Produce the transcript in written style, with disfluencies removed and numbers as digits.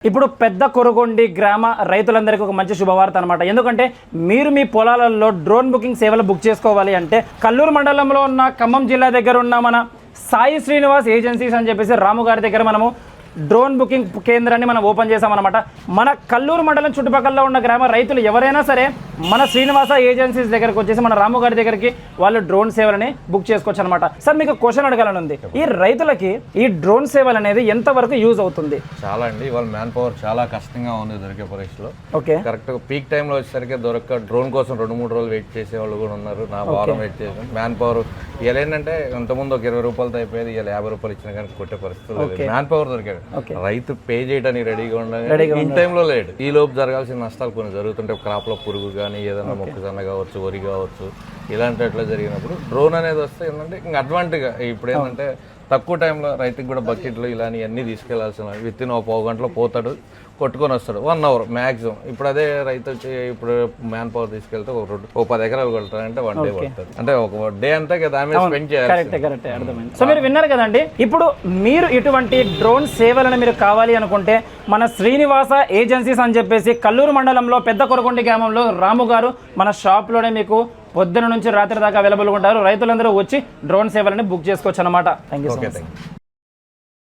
ఇప్పుడు పెద్ద కొరగొండి గ్రామ రైతులందరికీ ఒక మంచి శుభవార్త అనమాట. ఎందుకంటే మీరు మీ పొలాలలో డ్రోన్ బుకింగ్ సేవలు బుక్ చేసుకోవాలి అంటే కల్లూరు మండలంలో ఉన్న ఖమ్మం జిల్లా దగ్గర ఉన్న మన సాయి శ్రీనివాస్ ఏజెన్సీస్ అని చెప్పేసి రాము గారి దగ్గర మనము డ్రోన్ బుకింగ్ కేంద్రాన్ని మనం ఓపెన్ చేసామన్నమాట. మన కల్లూరు మండలం చుట్టుపక్కల ఉన్న గ్రామ రైతులు ఎవరైనా సరే మన శ్రీనివాస ఏజెన్సీస్ దగ్గరకు వచ్చేసి మన రాము గారి దగ్గరికి వాళ్ళు డ్రోన్ సేవలని బుక్ చేసుకోవచ్చు అనమాట. సార్ మీకు క్వశ్చన్ అడగాలనుంది, ఈ రైతులకి ఈ డ్రోన్ సేవలు అనేది ఎంత వరకు యూజ్ అవుతుంది? చాలా అండి, ఇవాళ మ్యాన్ పవర్ చాలా కష్టంగా ఉంది దొరికే పరిస్థితిలో. ఓకే, కరెక్ట్ పీక్ టైంలో వచ్చేసరికి దొరక్క డ్రోన్ కోసం 2-3 రోజులు వెయిట్ చేసే వాళ్ళు కూడా ఉన్నారు. నా వారం వెయిట్ చేసాను. మ్యాన్ పవర్ ఇలా ఏంటంటే ఇంతకుముందు ఒక 20 రూపాయలతో అయిపోయేది, ఇలా 50 రూపాయలు ఇచ్చినా కానీ కొట్టే పరిస్థితి లేదు. మ్యాన్ పవర్ దొరికాడు, రైతు పే చేయడానికి రెడీగా ఉండాలి. ఇన్ టైంలో లేడు. ఈ లోపు జరగాల్సిన నష్టాలు కొన్ని జరుగుతుంటే క్రాప్ లో పురుగు కానీ ఏదైనా మొక్కజొన్న కావచ్చు, వరి కావచ్చు, ఇలాంటి అట్లా జరిగినప్పుడు డ్రోన్ అనేది వస్తే ఏంటంటే ఇంకా అడ్వాంటేజ్గా ఇప్పుడు ఏంటంటే తక్కువ టైంలో రైతుకి కూడా బకెట్లు ఇలాని అన్నీ తీసుకెళ్లాల్సిన విత్ ఇన్ 1 గంటలో పోతాడు, కొట్టుకొని వస్తాడు 1 అవర్ మ్యాక్సిమం. ఇప్పుడు అదే రైతు వచ్చి ఇప్పుడు మ్యాన్ పవర్ తీసుకెళ్తే ఒక 10 ఎకరాలు కొడతారంటే 1 డే పడుతుంది. అంటే ఒక డే అంతా దాని మీద స్పెండ్ చేయాలి. అర్థమైంది. సో మీరు విన్నారు కదండి. ఇప్పుడు మీరు ఇటువంటి డ్రోన్ సేవలను మీరు కావాలి అనుకుంటే మన శ్రీనివాస ఏజెన్సీస్ అని చెప్పేసి కల్లూరు మండలంలో పెద్ద కొరకొండి గ్రామంలో రాము గారు మన షాప్లోనే మీకు పొద్దున నుంచి రాత్రి దాకా అవైలబుల్గా ఉంటారు. రైతులందరూ వచ్చి డ్రోన్ సేవలని బుక్ చేసుకోవచ్చు అనమాట. Thank you so much.